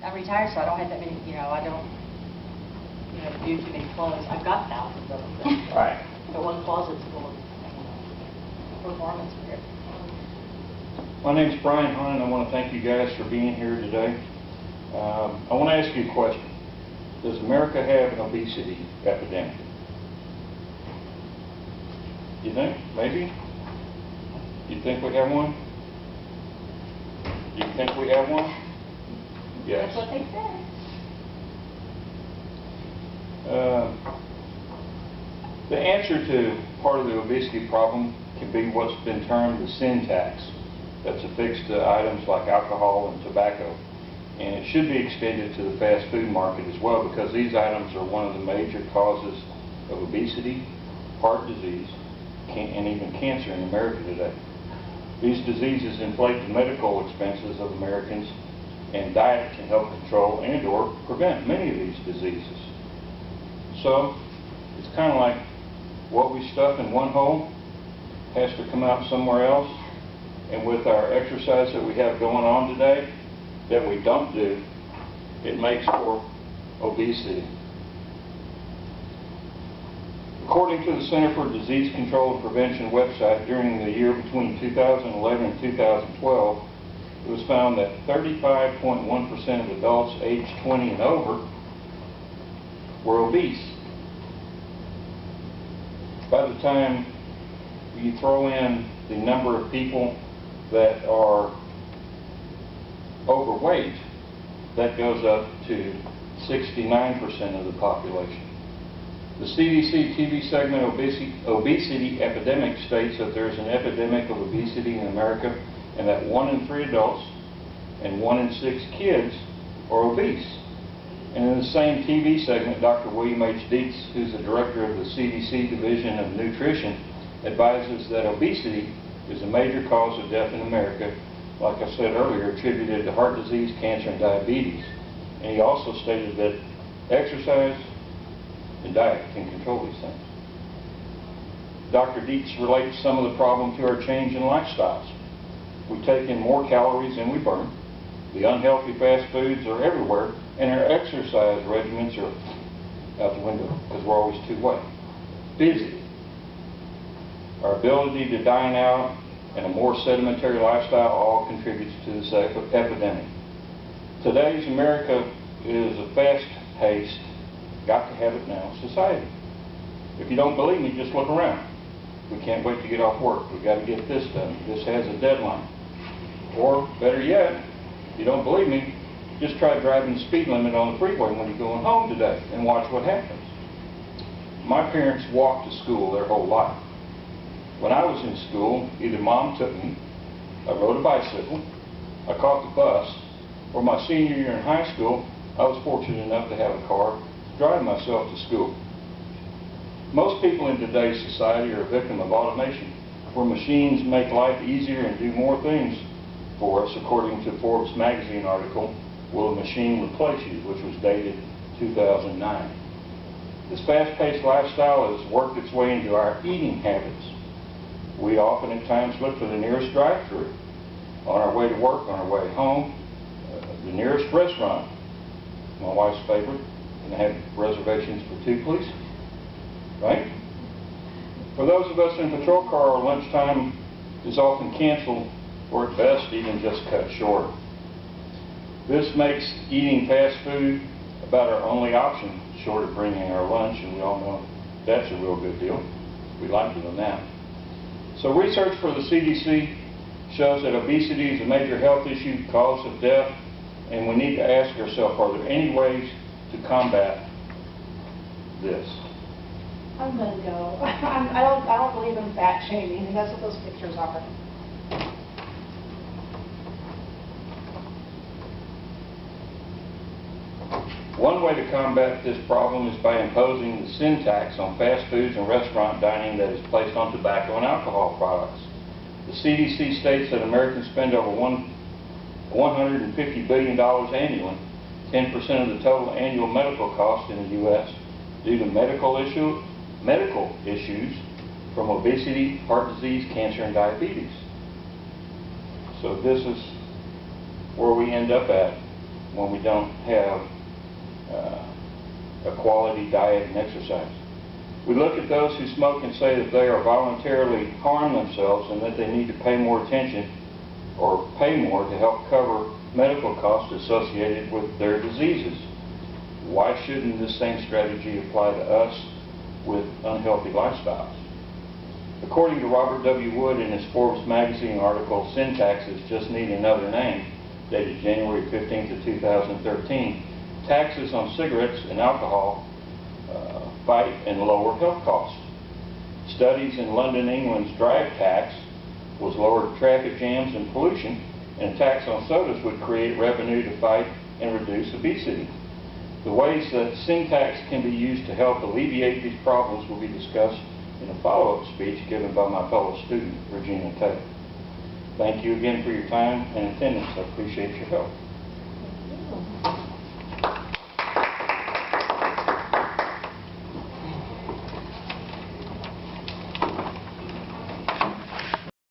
I'm retired, so I don't have that many, I don't, do too many clothes. I've got thousands of them. Right. But one closet's full of, performance wear. My name's Bryan, and I want to thank you guys for being here today. I want to ask you a question. Does America have an obesity epidemic? You think? Maybe? You think we have one? You think we have one? Yes. That's what they say. The answer to part of the obesity problem can be what's been termed the sin tax. That's affixed to items like alcohol and tobacco. And it should be extended to the fast food market as well, because these items are one of the major causes of obesity, heart disease, and even cancer in America today. These diseases inflate the medical expenses of Americans, and diet can help control and or prevent many of these diseases. So it's kind of like what we stuff in one hole has to come out somewhere else, and with our exercise that we have going on today that we don't do, it makes for obesity. According to the Center for Disease Control and Prevention website, during the year between 2011 and 2012, it was found that 35.1% of adults aged 20 and over were obese. By the time you throw in the number of people that are overweight, that goes up to 69% of the population. The CDC TV segment Obesity Epidemic states that there is an epidemic of obesity in America, and that 1 in 3 adults and 1 in 6 kids are obese. And in the same TV segment, Dr. William H. Dietz, who's the director of the CDC Division of Nutrition, advises that obesity is a major cause of death in America, like I said earlier, attributed to heart disease, cancer, and diabetes. And he also stated that exercise and diet can control these things. Dr. Dietz relates some of the problem to our change in lifestyles. We take in more calories than we burn. The unhealthy fast foods are everywhere, and our exercise regimens are out the window because we're always too what? Busy. Our ability to dine out and a more sedentary lifestyle all contributes to this epidemic. Today's America is a fast-paced, got-to-have-it-now society. If you don't believe me, just look around. We can't wait to get off work. We've got to get this done. This has a deadline. Or, better yet, if you don't believe me, just try driving the speed limit on the freeway when you're going home today and watch what happens. My parents walked to school their whole life. When I was in school, either mom took me, I rode a bicycle, I caught the bus, or my senior year in high school, I was fortunate enough to have a car to drive myself to school. Most people in today's society are a victim of automation, where machines make life easier and do more things for us, according to Forbes magazine article, Will a Machine Replace You?, which was dated 2009. This fast-paced lifestyle has worked its way into our eating habits. We often at times look for the nearest drive-thru on our way to work, on our way home, the nearest restaurant. My wife's favorite. Can I have reservations for 2, please? Right? For those of us in patrol car, our lunchtime is often canceled, or at best even just cut short. This makes eating fast food about our only option, short of bringing our lunch, and we all know that's a real good deal. We like it on that. So research for the CDC shows that obesity is a major health issue, cause of death, and we need to ask ourselves, are there any ways to combat this? I'm going to go. I don't believe in fat shaming, and that's what those pictures are. One way to combat this problem is by imposing the sin tax on fast foods and restaurant dining that is placed on tobacco and alcohol products. The CDC states that Americans spend over $150 billion annually, 10% of the total annual medical cost in the U.S., due to medical issues from obesity, heart disease, cancer, and diabetes. So this is where we end up at when we don't have a quality diet and exercise. We look at those who smoke and say that they are voluntarily harm themselves and that they need to pay more attention or pay more to help cover medical costs associated with their diseases. Why shouldn't this same strategy apply to us with unhealthy lifestyles? According to Robert W. Wood in his Forbes magazine article, Sin Taxes Just Need Another Name, dated January 15th of 2013, taxes on cigarettes and alcohol fight and lower health costs. Studies in London, England's drive tax was lowered traffic jams and pollution, and a tax on sodas would create revenue to fight and reduce obesity. The ways that sin tax can be used to help alleviate these problems will be discussed in a follow-up speech given by my fellow student, Regina Taylor. Thank you again for your time and attendance. I appreciate your help.